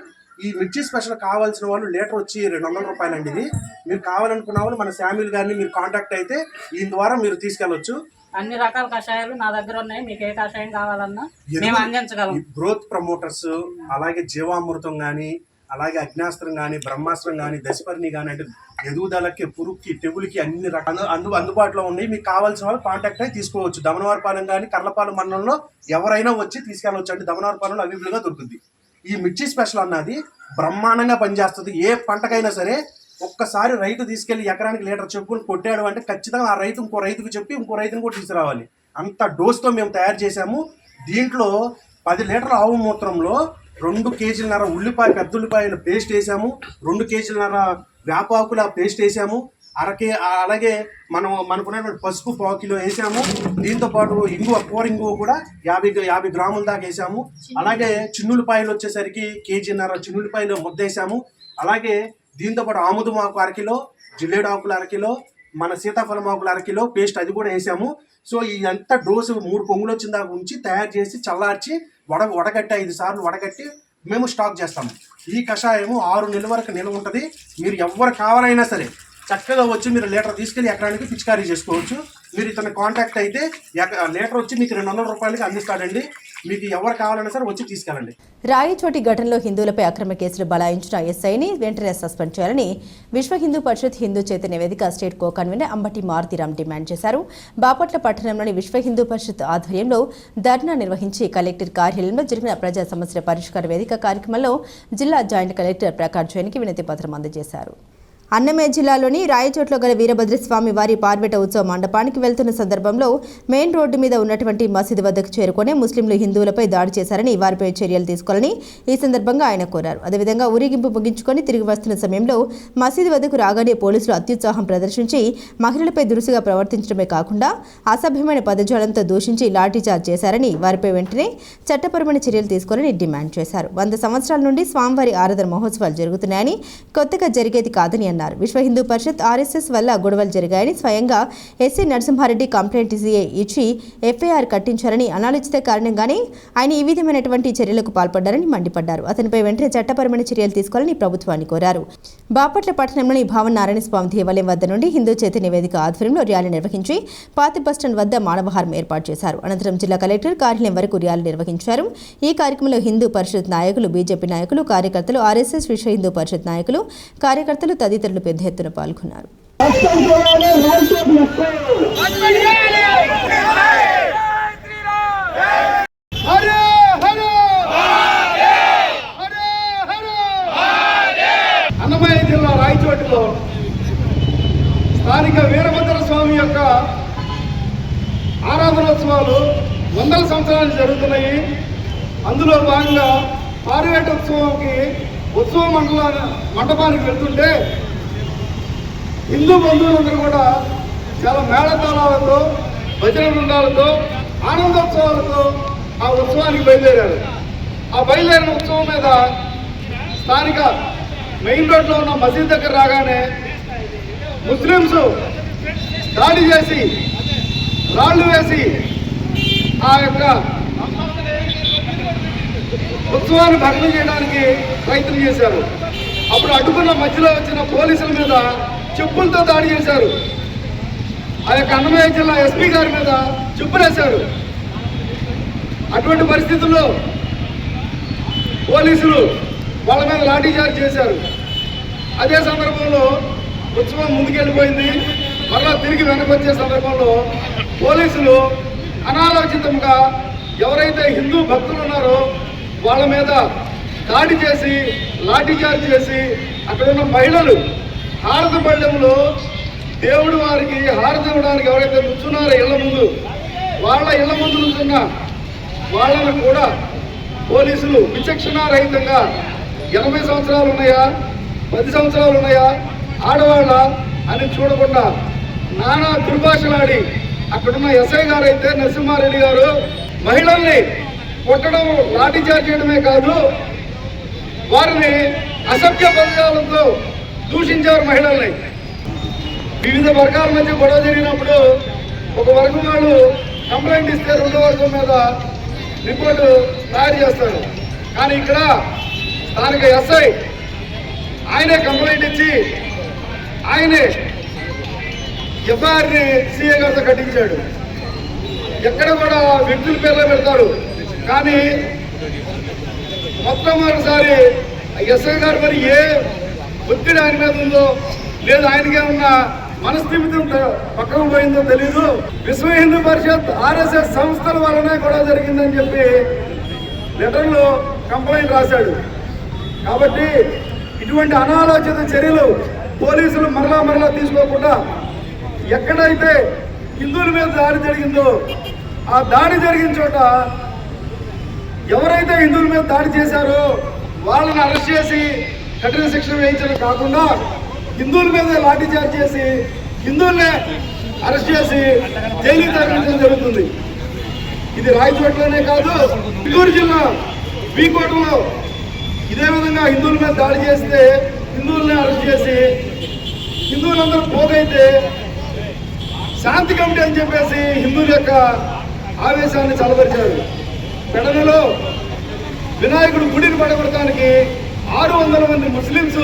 ఈ మిర్చి స్పెషల్ కావాల్సిన వాళ్ళు లీటర్ వచ్చి 200 రూపాయలండి. ఇది మీరు కావాలనుకున్న వాళ్ళు మన శామ్యుల్ గారిని మీరు కాంటాక్ట్ అయితే దీని ద్వారా మీరు తీసుకెళ్ళవచ్చు. అన్ని రకాల కషాయాలు నా దగ్గర ఉన్నాయి. మీకు ఏ కషాయం కావాలన్నా మేము అందించగలం. గ్రోత్ ప్రమోటర్స్, అలాగే జీవామృతం కానీ, అలాగే అగ్నాస్త్రం కానీ, బ్రహ్మాస్త్రం కానీ, దశపర్ణి కానీ, అంటే ఎదుగుదలకి, పురుగుకి, తెగులకి అన్ని రకాలు అందుబాటులో ఉన్నాయి. మీకు కావాల్సిన వాళ్ళు కాంటాక్ట్ అయి తీసుకోవచ్చు. దమనవారిపాలెం కానీ కర్లపాలెం మండలంలో ఎవరైనా వచ్చి తీసుకెళ్ళవచ్చు అండి. దమనవారిపాలెంలో అవైలబుల్గా దొరుకుతుంది. ఈ మిర్చి స్పెషల్ అన్నది బ్రహ్మాండంగా పనిచేస్తుంది. ఏ పంటకైనా సరే ఒక్కసారి రైతు తీసుకెళ్లి ఎకరానికి లీటర్ చెప్పుని కొట్టాడు అంటే ఖచ్చితంగా ఆ రైతు ఇంకో రైతుకు చెప్పి ఇంకో రైతుని కూడా తీసుకురావాలి. అంత డోస్తో మేము తయారు చేశాము. దీంట్లో 10 లీటర్ల ఆవు మూత్రంలో 2 కేజీలన్నర ఉల్లిపాయ, పెద్ద ఉల్లిపాయల పేస్ట్ వేసాము, 2 కేజీలన్నర వేపాకుల పేస్ట్ వేసాము, అలాగే మనకున్నటువంటి పసుపు 1 కిలో వేసాము. దీంతో పాటు ఇంగువ, కూర ఇంగువ కూడా 50 గ్రాముల దాకా వేసాము. అలాగే చిన్నులపాయలు వచ్చేసరికి కేజీన్నర చిన్నులపాయలు ముద్ద వేసాము. అలాగే దీంతో పాటు ఆముదం ఆకు 1 కిలో, జిల్లేడు ఆకులు 1 కిలో, మన సీతాఫలం ఆకులు 1 కిలో పేస్ట్ అది కూడా వేసాము. సో ఈ అంతా డోసు 3 పొంగులు వచ్చిన దాకా ఉంచి తయారు చేసి చల్లార్చి వడగట్టి 5 సార్లు వడగట్టి మేము స్టాక్ చేస్తాము. ఈ కషాయము 6 నెలల వరకు నిల్వ ఉంటుంది. మీరు ఎవరు కావాలైనా సరే చక్కగా వచ్చి మీరు లీటర్ తీసుకెళ్ళి ఎకరానికి పిచికారీ చేసుకోవచ్చు. మీరు ఇతను కాంటాక్ట్ అయితే లీటర్ వచ్చి మీకు 200 రూపాయలకి అందిస్తాడండి. మీకు ఎవరు కావాలన్నా సరే వచ్చి తీసుకెళ్ళండి. రాయచోటి ఘటనలో హిందువులపై అక్రమ కేసులు బలాయించిన ఎస్ఐని వెంటనే సస్పెండ్ చేయాలని విశ్వ Hindu Parishad Hindu Chaitanya Vedika state co convener Ambati Marutiram demand చేశారు. బాపట్ల పట్టణంలోని విశ్వ హిందూ పరిషత్ ఆధ్వర్యంలో ధర్నా నిర్వహించి కలెక్టర్ కార్యాలయంలో జరిగిన ప్రజా సమస్యల పరిష్కార వేదిక కార్యక్రమంలో జిల్లా జాయింట్ కలెక్టర్ ప్రకాష్ జైన్కి వినతి పత్రం అందజేశారు. అన్నమయ్య జిల్లాలోని రాయచోట్లో గల వీరభద్రస్వామి వారి పార్వేట ఉత్సవ మండపానికి వెళ్తున్న సందర్భంలో మెయిన్ రోడ్డు మీద ఉన్నటువంటి మసీదు వద్దకు చేరుకుని ముస్లింలు హిందువులపై దాడి చేశారని వారిపై చర్యలు తీసుకోవాలని ఈ సందర్భంగా ఆయన కోరారు. అదేవిధంగా ఊరేగింపు ముగించుకొని తిరిగి వస్తున్న సమయంలో మసీదు వద్దకు రాగానే పోలీసులు అత్యుత్సాహం ప్రదర్శించి మహిళలపై దురుసుగా ప్రవర్తించడమే కాకుండా అసభ్యమైన పదజాలంతో దూషించి లాఠీచార్జ్ చేశారని వారిపై వెంటనే చట్టపరమైన చర్యలు తీసుకోవాలని డిమాండ్ చేశారు. 100 సంవత్సరాల నుండి స్వామివారి ఆరాధన మహోత్సవాలు జరుగుతున్నాయని, కొత్తగా జరిగేది కాదని అన్నారు. విశ్వ హిందూ పరిషత్ ఆర్ఎస్ఎస్ వల్ల గొడవలు జరిగాయని స్వయంగా ఎస్సీ నరసింహారెడ్డి కంప్లైంట్ ఇచ్చి ఎఫ్ఐఆర్ కట్టించారని, అనాలోచిత కారణంగానే ఆయన ఈ విధమైనటువంటి చర్యలకు పాల్పడ్డారని మండిపడ్డారు. అతనిపై వెంటనే చట్టపరమైన చర్యలు తీసుకోవాలని ప్రభుత్వాన్ని కోరారు. బాపట్ల పట్టణంలోని భావన నారాయణ స్వామి దేవాలయం వద్ద నుండి హిందూ చైతన్య వేదిక ఆధ్వర్యంలో ర్యాలీ నిర్వహించి పాత బస్టాండ్ వద్ద మానవహారం ఏర్పాటు చేశారు. అనంతరం జిల్లా కలెక్టర్ కార్యాలయం వరకు ర్యాలీ నిర్వహించారు. ఈ కార్యక్రమంలో హిందూ పరిషత్ నాయకులు, బీజేపీ నాయకులు, కార్యకర్తలు, ఆర్ఎస్ఎస్, విశ్వ హిందూ పరిషత్ నాయకులు, కార్యకర్తలు తదితరులు పెద్ద ఎత్తున పాల్గొన్నారు. అన్నమయ్య జిల్లా రాయచోటిలో స్థానిక వీరభద్ర స్వామి యొక్క ఆరాధనోత్సవాలు 100 సంవత్సరాలు జరుగుతున్నాయి. అందులో భాగంగా పారివేట ఉత్సవ మండపానికి వెళ్తుంటే హిందూ బంధువులందరూ కూడా చాలా మేళతాళాలతో, భజన బృందాలతో, ఆనందోత్సవాలతో ఆ ఉత్సవానికి బయలుదేరారు. ఆ బయలుదేరిన ఉత్సవం మీద స్థానిక మెయిన్ రోడ్లో ఉన్న మసీద్ దగ్గర రాగానే ముస్లిమ్స్ దాడి చేసి, రాళ్లు వేసి ఆ యొక్క ఉత్సవాన్ని భగ్నం చేయడానికి ప్రయత్నం చేశారు. అప్పుడు అడ్డుకున్న మధ్యలో వచ్చిన పోలీసుల మీద చెప్పులతో దాడి చేశారు. ఆ యొక్క అన్నమయ్య జిల్లా ఎస్పీ గారి మీద చెప్పులేశారు. అటువంటి పరిస్థితుల్లో పోలీసులు వాళ్ళ మీద లాఠీచార్జ్ చేశారు. అదే సందర్భంలో ఉత్సవం ముందుకెళ్ళిపోయింది. మరలా తిరిగి వెనక్కి వచ్చే సందర్భంలో పోలీసులు అనాలోచితంగా ఎవరైతే హిందూ భక్తులు ఉన్నారో వాళ్ళ మీద దాడి చేసి లాఠీచార్జ్ చేసి అక్కడున్న మహిళలు హారతి పళ్ళెంలో దేవుడు వారికి హారతి ఇవ్వడానికి ఎవరైతే నుంచున్నారో ఇళ్ల ముందు, వాళ్ళ ఇళ్ల ముందు నుంచున్న వాళ్ళను కూడా పోలీసులు విచక్షణారహితంగా 80 సంవత్సరాలు ఉన్నాయా, 10 సంవత్సరాలు ఉన్నాయా, ఆడవాళ్ళ అని చూడకుండా నానా దుర్భాషలాడి అక్కడున్న ఎస్ఐ గారు అయితే నరసింహారెడ్డి గారు మహిళల్ని కొట్టడం లాఠీచార్జ్ చేయడమే కాదు, వారిని అసభ్య పదజాలంతో దూషించారు మహిళల్ని. వివిధ వర్గాల మధ్య గొడవ జరిగినప్పుడు ఒక వర్గం వాళ్ళు కంప్లైంట్ ఇస్తే రెండో వర్గం మీద రిపోర్టు తయారు చేస్తారు. కానీ ఇక్కడ స్థానిక ఎస్ఐ ఆయనే కంప్లైంట్ ఇచ్చి ఆయనే ఎఫ్ఐఆర్ని సీఏ గారితో కట్టించాడు. ఎక్కడ కూడా వ్యక్తుల పేర్లో పెడతారు, కానీ మొట్టమొదటిసారి ఎస్ఐ గారు మరి ఏ ఒత్తిడి ఆయన మీద ఉందో లేదా ఆయనకే ఉన్న మనస్థిమితం పక్కకు పోయిందో తెలీదు. విశ్వ హిందూ పరిషత్ RSS సంస్థల వలనే కూడా జరిగిందని చెప్పి లెటర్లో కంప్లైంట్ రాశాడు. కాబట్టి ఇటువంటి అనాలోచిత చర్యలు పోలీసులు మరలా తీసుకోకుండా ఎక్కడైతే హిందువుల మీద దాడి జరిగిందో ఆ దాడి జరిగిన చోట ఎవరైతే హిందువుల మీద దాడి చేశారో వాళ్ళని అరెస్ట్ చేసి కఠిన శిక్షణ వేయించడం కాకుండా హిందువుల మీద లాఠీచార్జ్ చేసి హిందువులనే అరెస్ట్ చేసి జైలుకి తరలించడం జరుగుతుంది. ఇది రాయచోట్లోనే కాదు, చిత్తూరు జిల్లా బీకోటలో ఇదే విధంగా హిందువుల మీద దాడి చేస్తే హిందువులనే అరెస్ట్ చేసి హిందువులందరూ పోగైతే శాంతి కమిటీ అని చెప్పేసి హిందువుల యొక్క ఆవేశాన్ని చల్లబరిచారు. పెడనలో వినాయకుడు గుడిని పడగొట్టడానికి 600 మంది ముస్లింస్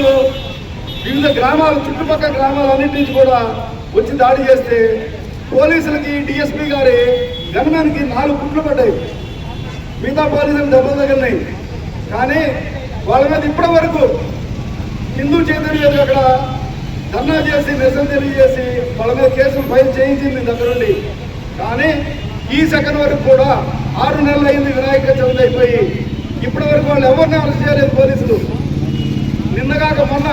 వివిధ గ్రామాలు, చుట్టుపక్కల గ్రామాలన్నింటి నుంచి కూడా వచ్చి దాడి చేస్తే పోలీసులకి డిఎస్పీ గారి గన్మెన్కి 4 కుట్లు పడ్డాయి. మిగతా పోలీసులు దెబ్బలు తగిలినాయి. కానీ వాళ్ళ మీద ఇప్పటి వరకు హిందూ చైతన్యం అక్కడ ధర్నా చేసి నిరసన తెలియజేసి వాళ్ళ మీద కేసులు ఫైల్ చేయించింది దగ్గరుండి. కానీ ఈ సెకండ్ వరకు కూడా 6 నెలలు అయింది వినాయక చవితి అయిపోయి ఇప్పటి వరకు వాళ్ళు ఎవరిని అరెస్ట్ చేయలేదు పోలీసులు. నిన్నగాక మొన్న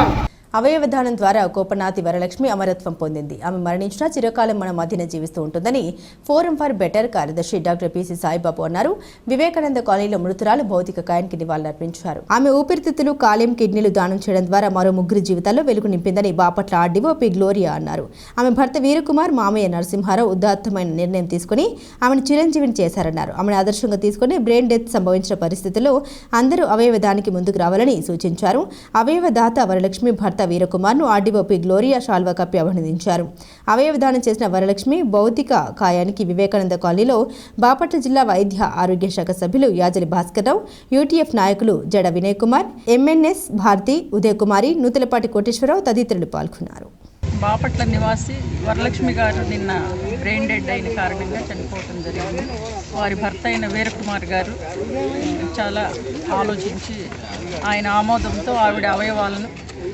అవయవదానం ద్వారా కోపనాతి వరలక్ష్మి అమరత్వం పొందింది. ఆమె మరణించినా చిరకాలం మన మధ్యన జీవిస్తూ ఉంటుందని ఫోరం ఫర్ బెటర్ కార్యదర్శి డాక్టర్ పిసి సాయిబాబు అన్నారు. వివేకానంద కాలనీలో మృతురాలు భౌతిక కాయానికి నివాళులర్పించారు. ఆమె ఊపిరితిత్తులు, కాలేయం, కిడ్నీలు దానం చేయడం ద్వారా మరో 3 జీవితాల్లో వెలుగు నింపిందని బాపట్ల ఆర్డీఓ పి గ్లోరియా అన్నారు. ఆమె భర్త వీరకుమార్, మామయ్య నరసింహారావు ఉదాత్తమైన నిర్ణయం తీసుకుని ఆమెను చిరంజీవిని చేశారన్నారు. ఆమెను ఆదర్శంగా తీసుకుని బ్రెయిన్ డెత్ సంభవించిన పరిస్థితుల్లో అందరూ అవయవదానికి ముందుకు రావాలని సూచించారు. అవయవదాత వరలక్ష్మి భర్త వీరకుమార్ను ఆర్డీఓపీ గ్లోరియా షాల్వా కప్పి అభినందించారు. అవయవదానం చేసిన వరలక్ష్మి భౌతిక కాయానికి వివేకానంద కాలనీలో బాపట్ల జిల్లా వైద్య ఆరోగ్య శాఖ సభ్యులు యాజలి భాస్కర్రావు, యూటీఎఫ్ నాయకులు జడ వినయ్ కుమార్, ఎంఎన్ఎస్ భారతి, ఉదయ్ కుమారి, నూతలపాటి కోటేశ్వరరావు తదితరులు పాల్గొన్నారు. బాపట్ల నివాసి వరలక్ష్మి గారు నిన్న బ్రెయిన్ డెడ్ అయిన కారణంగా చనిపోవడం జరిగింది. వారి భర్త అయిన వీరకుమార్ గారు చాలా ఆలోచించి ఆయన ఆమోదంతో ఆవిడ అవయవాలను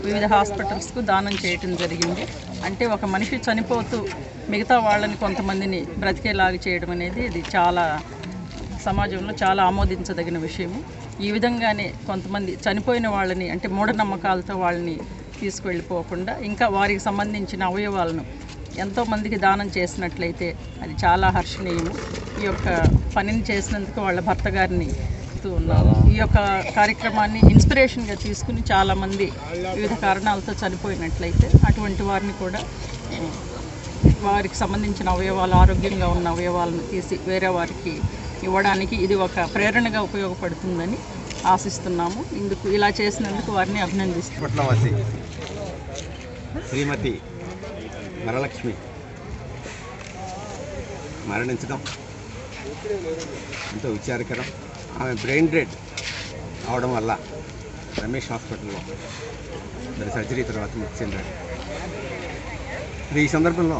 వివిధ హాస్పిటల్స్కు దానం చేయటం జరిగింది. అంటే ఒక మనిషి చనిపోతూ మిగతా వాళ్ళని కొంతమందిని బ్రతికేలాగా చేయడం అనేది ఇది చాలా సమాజంలో చాలా ఆమోదించదగిన విషయము. ఈ విధంగానే కొంతమంది చనిపోయిన వాళ్ళని అంటే మూఢనమ్మకాలతో వాళ్ళని తీసుకువెళ్ళిపోకుండా ఇంకా వారికి సంబంధించిన అవయవాలను ఎంతోమందికి దానం చేసినట్లయితే అది చాలా హర్షణీయము. ఈ యొక్క పనిని చేసినందుకు వాళ్ళ భర్త గారిని ఉన్నాము. ఈ యొక్క కార్యక్రమాన్ని ఇన్స్పిరేషన్గా తీసుకుని చాలామంది వివిధ కారణాలతో చనిపోయినట్లయితే అటువంటి వారిని కూడా వారికి సంబంధించిన అవయవాలు, ఆరోగ్యంగా ఉన్న అవయవాలను తీసి వేరే వారికి ఇవ్వడానికి ఇది ఒక ప్రేరణగా ఉపయోగపడుతుందని ఆశిస్తున్నాము. ఇందుకు ఇలా చేసినందుకు వారిని అభినందిస్తున్నాము. శ్రీమతి వరలక్ష్మి మరణించడం ఎంతో విచారకరం. ఆమె బ్రెయిన్ డెడ్ అవడం వల్ల రమేష్ హాస్పిటల్లో మరి సర్జరీ తర్వాత మృతి చెందాడు. ఈ సందర్భంలో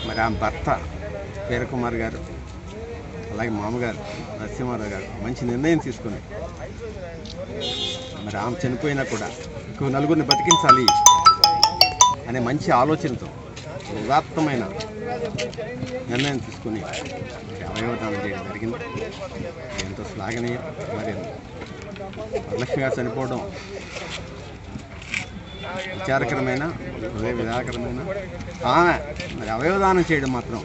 మరి ఆమె భర్త వీరకుమార్ గారు అలాగే మామగారు నరసింహారావు గారు మంచి నిర్ణయం తీసుకుని మరి ఆమె చనిపోయినా కూడా ఇంకో నలుగురిని బతికించాలి అనే మంచి ఆలోచనతో ఉదాత్తమైన నిర్ణయం తీసుకుని అవయవదానం చేయడం జరిగింది. ఎంతో శ్లాఘనీయం. మరి వరలక్ష్మి గారు చనిపోవడం విచారకరమైన, హృదయ విధాకరమైన, ఆమె మరి అవయవదానం చేయడం మాత్రం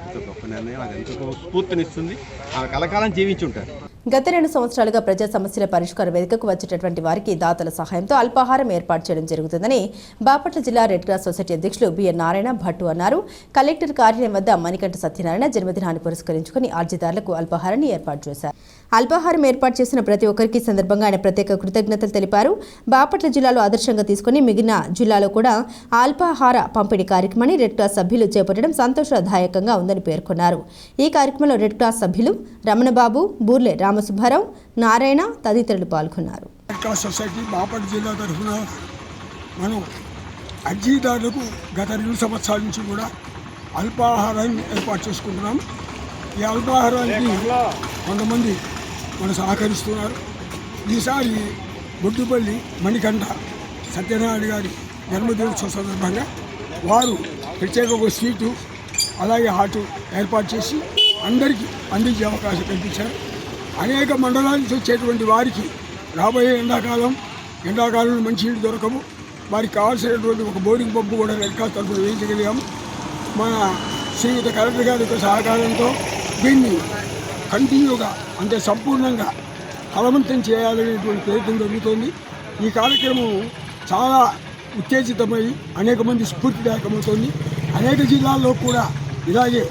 ఎంతో గొప్ప నిర్ణయం. అది ఎంతో స్ఫూర్తినిస్తుంది. ఆమె కలకాలం జీవించి ఉంటారు. గత 2 సంవత్సరాలుగా ప్రజా సమస్యల పరిష్కార వేదికకు వచ్చేటటువంటి వారికి దాతల సహాయంతో అల్పాహారం ఏర్పాటు చేయడం జరుగుతుందని బాపట్ల జిల్లా రెడ్ క్రాస్ సొసైటీ అధ్యక్షులు బిఎన్ నారాయణ భట్టు అన్నారు. కలెక్టర్ కార్యాలయం వద్ద మణికంఠ సత్యనారాయణ జన్మదినాన్ని పురస్కరించుకుని అర్జీదారులకు అల్పాహారాన్ని ఏర్పాటు చేశారు. అల్పాహారం ఏర్పాటు చేసిన ప్రతి ఒక్కరికి సందర్భంగా ఆయన ప్రత్యేక కృతజ్ఞతలు తెలిపారు. బాపట్ల జిల్లాలో ఆదర్శంగా తీసుకుని మిగిలిన జిల్లాలో కూడా అల్పాహార పంపిణీ కార్యక్రమాన్ని రెడ్ క్రాస్ సభ్యులు చేపట్టడం సంతోషదాయకంగా ఉందని పేర్కొన్నారు. ఈ కార్యక్రమంలో రెడ్ క్రాస్ సభ్యులు రమణబాబు, బూర్లే రామసుబ్బారావు, నారాయణ తదితరులు పాల్గొన్నారు. రెడ్ క్రాస్ సొసైటీ బాపట్ల జిల్లా తరఫున మనం అర్జీదారులకు గత 2 సంవత్సరాల నుంచి కూడా అల్పాహారాన్ని ఏర్పాటు చేసుకుంటున్నాం. ఈ అల్పాహారానికి కొంతమంది మనం సహకరిస్తున్నారు. ఈసారి బొడ్డుపల్లి మణికంఠ సత్యనారాయణ గారి జన్మదినోత్సవ సందర్భంగా వారు ప్రత్యేక ఒక స్వీటు అలాగే హాటు ఏర్పాటు చేసి అందరికీ అందించే అవకాశం కల్పించారు. అనేక మండలాల నుంచి వచ్చేటువంటి వారికి రాబోయే ఎండాకాలంలో మంచినీళ్ళు దొరకవు. వారికి కావాల్సినటువంటి ఒక బోరింగ్ పంపు కూడా రెడ్ క్రాస్ తరఫున వేయించగలిగాము. మన శ్రీయుత కలెక్టర్ గారి యొక్క సహకారంతో దీన్ని కంటిన్యూగా అంటే సంపూర్ణంగా ఫలవంతం చేయాలనేటువంటి ప్రయత్నం జరుగుతోంది. ఈ కార్యక్రమం చాలా ఉత్తేజితమై అనేక మంది స్ఫూర్తిదాయకమవుతోంది. అనేక జిల్లాల్లో కూడా ఇలాగే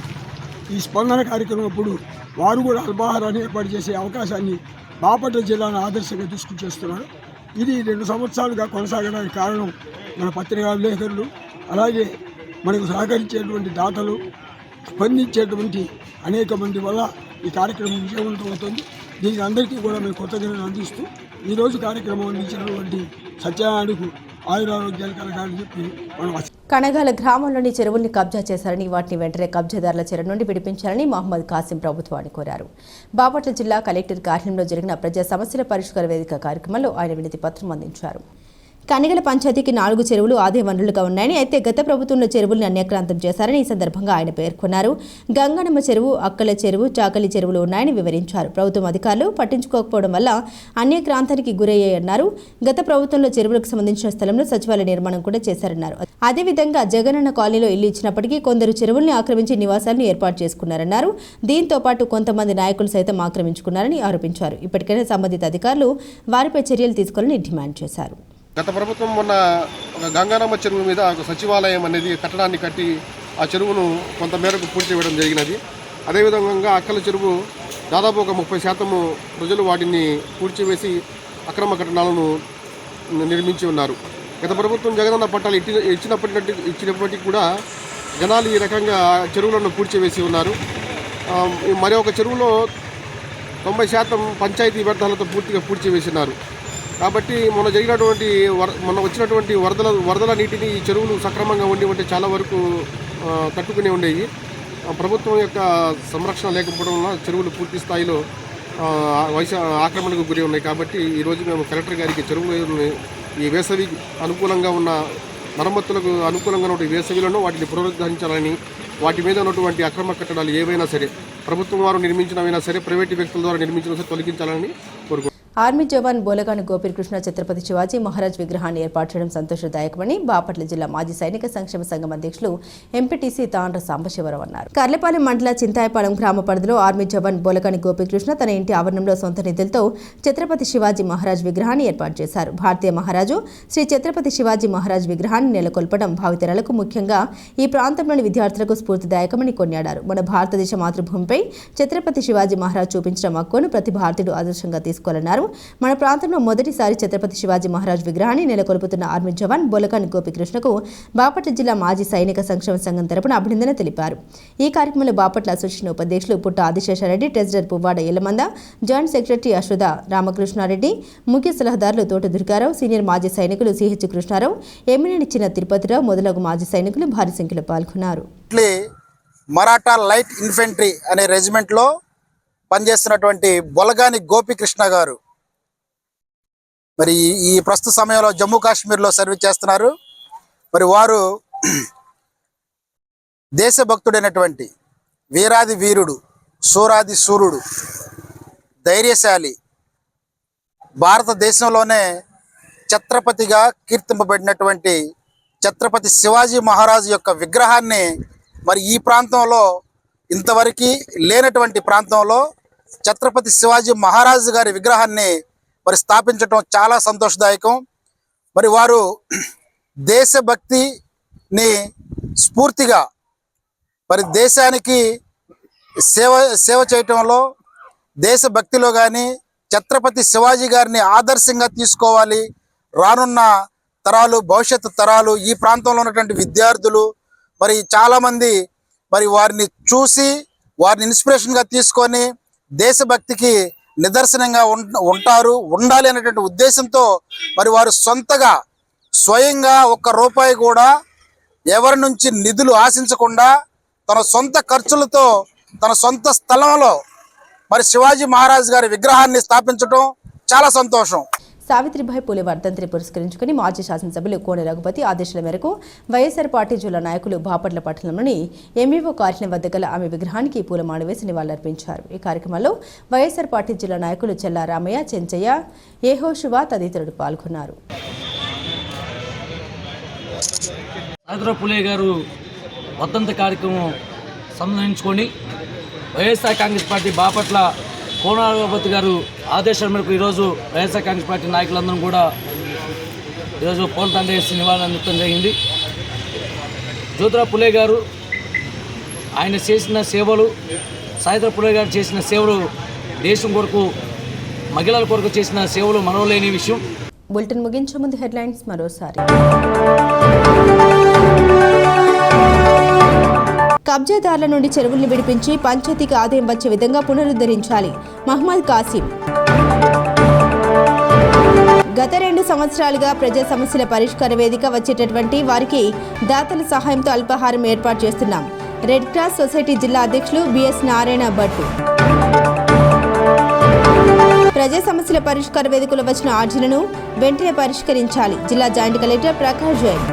ఈ స్పందన కార్యక్రమం అప్పుడు వారు కూడా అల్పాహారాన్ని ఏర్పాటు చేసే అవకాశాన్ని బాపట్ల జిల్లాను ఆదర్శంగా తీసుకుని చేస్తున్నారు. ఇది 2 సంవత్సరాలుగా కొనసాగడానికి కారణం మన పత్రికా విలేకరులు, అలాగే మనకు సహకరించేటువంటి దాతలు, స్పందించేటువంటి అనేక మంది వల్ల ఈ కార్యక్రమం విజయవంతం అవుతుంది. దీనికి అందరికీ కూడా మేము కృతజ్ఞతలు అందిస్తూ ఈరోజు కార్యక్రమం అందించినటువంటి సత్యనారాయణకు ఆయురారోగ్యాలు కలగాలని చెప్పి మనం కనగాల గ్రామంలోని చెరువుల్ని కబ్జా చేశారని, వాటిని వెంటనే కబ్జాదారుల చెర నుండి విడిపించాలని మహమ్మద్ కాసిం ప్రభుత్వాన్ని కోరారు. బాపట్ల జిల్లా కలెక్టర్ కార్యాలయంలో జరిగిన ప్రజా సమస్యల పరిష్కార వేదిక కార్యక్రమంలో ఆయన వినతి పత్రం అందించారు. కనిగల పంచాయతీకి 4 చెరువులు ఆదాయ వనరులుగా ఉన్నాయని, అయితే గత ప్రభుత్వంలో చెరువులను అన్యాక్రాంతం చేశారని ఈ సందర్భంగా ఆయన పేర్కొన్నారు. గంగనమ్మ చెరువు, అక్కల చెరువు, చాకలి చెరువులు ఉన్నాయని వివరించారు. ప్రభుత్వం అధికారులు పట్టించుకోకపోవడం వల్ల అన్యాక్రాంతానికి గురయ్యాయన్నారు. గత ప్రభుత్వంలో చెరువులకు సంబంధించిన స్థలంలో సచివాలయ నిర్మాణం కూడా చేశారన్నారు. అదేవిధంగా జగనన్న కాలనీలో ఇల్లు ఇచ్చినప్పటికీ కొందరు చెరువుల్ని ఆక్రమించి నివాసాలను ఏర్పాటు చేసుకున్నారన్నారు. దీంతో పాటు కొంతమంది నాయకులు సైతం ఆక్రమించుకున్నారని ఆరోపించారు. ఇప్పటికైనా సంబంధిత అధికారులు వారిపై చర్యలు తీసుకోవాలని డిమాండ్ చేశారు. గత ప్రభుత్వం మొన్న ఒక గంగానమ్మ చెరువు మీద ఒక సచివాలయం అనేది కట్టడాన్ని కట్టి ఆ చెరువును కొంత మేరకు పూర్తి చేయడం జరిగినది. అదేవిధంగా అక్కల చెరువు దాదాపు ఒక 30% ప్రజలు వాటిని పూడ్చివేసి అక్రమ కట్టడాలను నిర్మించి ఉన్నారు. గత ప్రభుత్వం జగనన్న పట్టాలు ఇచ్చినప్పటికీ కూడా జనాలు ఈ రకంగా చెరువులను పూడ్చివేసి ఉన్నారు. మరి ఒక చెరువులో 90% పంచాయతీ వ్యర్థాలతో పూర్తిగా పూడ్చివేసినారు. కాబట్టి మొన్న వచ్చినటువంటి వరదల నీటిని ఈ చెరువులు సక్రమంగా ఉంటే చాలా వరకు తట్టుకునే ఉండేవి. ప్రభుత్వం యొక్క సంరక్షణ లేకపోవడం వల్ల చెరువులు పూర్తి స్థాయిలో ఆక్రమణకు గురి ఉన్నాయి. కాబట్టి ఈరోజు మేము కలెక్టర్ గారికి చెరువులు ఈ వేసవి అనుకూలంగా ఉన్న మరమ్మతులకు అనుకూలంగా ఉన్న వేసవిలను వాటిని పునరుద్ధరించాలని, వాటి మీద ఉన్నటువంటి అక్రమ కట్టడాలు ఏవైనా సరే ప్రభుత్వం వారు నిర్మించినవైనా సరే ప్రైవేటు వ్యక్తుల ద్వారా నిర్మించిన సరే తొలగించాలని కోరుకుంటున్నాను. ఆర్మీ జవాన్ బోలగాని గోపీకృష్ణ ఛత్రపతి శివాజీ మహారాజ్ విగ్రహాన్ని ఏర్పాటు చేయడం సంతోషదాయకమని బాపట్ల జిల్లా మాజీ సైనిక సంక్షేమ సంఘం అధ్యక్షులు ఎంపీటీసీ తాండ్ర సాంబశివరావు అన్నారు. కర్లపాలెం మండల చింతాయపాలెం గ్రామ పరిధిలో ఆర్మీ జవాన్ బోలగాని గోపీకృష్ణ తన ఇంటి ఆవరణంలో సొంత నిధులతో ఛత్రపతి శివాజీ మహారాజ్ విగ్రహాన్ని ఏర్పాటు చేశారు. భారతీయ మహారాజు శ్రీ ఛత్రపతి శివాజీ మహారాజ్ విగ్రహాన్ని నెలకొల్పడం భావితరాలకు, ముఖ్యంగా ఈ ప్రాంతంలోని విద్యార్థులకు స్ఫూర్తిదాయకమని కొనియాడారు. మన భారతదేశ మాతృభూమిపై ఛత్రపతి శివాజీ మహారాజ్ చూపించిన మక్కువను ప్రతి భారతీయుడు ఆదర్శంగా తీసుకోవాలన్నారు. మన ప్రాంతంలో మొదటిసారి ఛత్రపతి శివాజీ మహారాజ్ విగ్రహాన్ని నెలకొల్పుతున్న ఆర్మీ జవాన్ బోలగాని గోపీకృష్ణకు బాపట్ల జిల్లా మాజీ సైనిక సంక్షేమ సంఘం తరపున అభినందన తెలిపారు. ఈ కార్యక్రమంలో బాపట్ల అసోసియేషన్ ఉపాధ్యక్షులు Putta Adiseshareddy, treasurer Puvvada Yellamanda, joint secretary Ashwatha Ramakrishnareddy, ముఖ్య సలహాదారులు తోట దుర్గారావు, సీనియర్ మాజీ సైనికులు సిహెచ్ కృష్ణారావు, ఎమ్మెల్యేని చిన్న తిరుపతిరావు మొదలగు మాజీ సైనికులు భారీ సంఖ్యలో పాల్గొన్నారు. మరాఠా లైట్ ఇన్ఫెంట్రీ అనే రెజిమెంట్లో పనిచేస్తున్నటువంటి బొలగాని గోపీకృష్ణ గారు మరి ఈ ప్రస్తుత సమయంలో జమ్మూ కాశ్మీర్లో సర్వీస్ చేస్తున్నారు. మరి వారు దేశభక్తుడైనటువంటి వీరాది వీరుడు, సూరాది సూర్యుడు, ధైర్యశాలి, భారతదేశంలోనే ఛత్రపతిగా కీర్తింపబడినటువంటి ఛత్రపతి శివాజీ మహారాజు యొక్క విగ్రహాన్ని మరి ఈ ప్రాంతంలో ఇంతవరకు లేనటువంటి ప్రాంతంలో ఛత్రపతి శివాజీ మహారాజు గారి విగ్రహాన్ని మరి స్థాపించడం చాలా సంతోషదాయకం. మరి వారు దేశభక్తిని స్ఫూర్తిగా మరి దేశానికి సేవ చేయటంలో, దేశభక్తిలో కానీ ఛత్రపతి శివాజీ గారిని ఆదర్శంగా తీసుకోవాలి. రానున్న తరాలు, భవిష్యత్తు తరాలు, ఈ ప్రాంతంలో ఉన్నటువంటి విద్యార్థులు మరి చాలామంది మరి వారిని చూసి వారిని ఇన్స్పిరేషన్గా తీసుకొని దేశభక్తికి నిదర్శనంగా ఉండాలి అనేటువంటి ఉద్దేశంతో మరి వారు సొంతగా స్వయంగా ₹1 కూడా ఎవరి నుంచి నిధులు ఆశించకుండా తన సొంత ఖర్చులతో తన సొంత స్థలంలో మరి శివాజీ మహారాజ్ గారి విగ్రహాన్ని స్థాపించడం చాలా సంతోషం. సావిత్రిబాయి పూలే వర్ధంతిని పురస్కరించుకుని మాజీ శాసనసభ్యులు కోనె రఘుపతి ఆదేశాల మేరకు వైఎస్ఆర్ పార్టీ జిల్లా నాయకులు బాపట్ల పట్టణంలోని ఎంఈఓ కార్యాలయం వద్ద గల ఆమె విగ్రహానికి పూలమాల వేసి నివాళులర్పించారు. ఈ కార్యక్రమంలో వైఎస్ఆర్ పార్టీ జిల్లా నాయకులు చెల్లా రామయ్య, చెంచయ్య, ఏహోషువా తదితరులు పాల్గొన్నారు. సావిత్రిబాయి పూలే గారు వర్ధంతి కార్యక్రమం సంబంధించుకొని వైఎస్ఆర్ కాంగ్రెస్ పార్టీ బాపట్ల కోన రఘుపతి గారు ఆదేశాల మేరకు ఈరోజు వైఎస్ఆర్ కాంగ్రెస్ పార్టీ నాయకులందరం కూడా ఈరోజు పూలదండ వేసి నివాళులు అందించడం జరిగింది. జ్యోతిరావు పూలే గారు ఆయన చేసిన సేవలు, సావిత్రిబాయి పూలే గారు చేసిన సేవలు, దేశం కొరకు, మహిళల కొరకు చేసిన సేవలు మనవలేని విషయం. బులెటిన్ ముగించే ముందు హెడ్లైన్స్ మరోసారి. కబ్జాదారుల నుండి చెరువుల్ని విడిపించి పంచాయతీకి ఆదాయం వచ్చే విధంగా పునరుద్ధరించాలి. మహమ్మద్ కాసిం. గత 2 సంవత్సరాలుగా ప్రజా సమస్యల పరిష్కార వేదిక వచ్చేటటువంటి వారికి దాతల సహాయంతో అల్పాహారం ఏర్పాటు చేస్తున్నాం. రెడ్ క్రాస్ సొసైటీ జిల్లా అధ్యక్షులు బిఎస్ నారాయణ భట్టు. ప్రజా సమస్యల పరిష్కార వేదికలో వచ్చిన ఆర్జీలను వెంటనే పరిష్కరించాలి. జిల్లా జాయింట్ కలెక్టర్ ప్రకాష్ జైన్.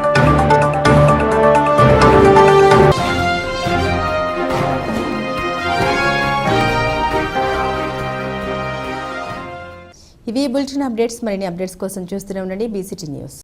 ఇవి బులెటిన్ అప్డేట్స్. మరిన్ని అప్డేట్స్ కోసం చూస్తూనే ఉండండి BCT న్యూస్.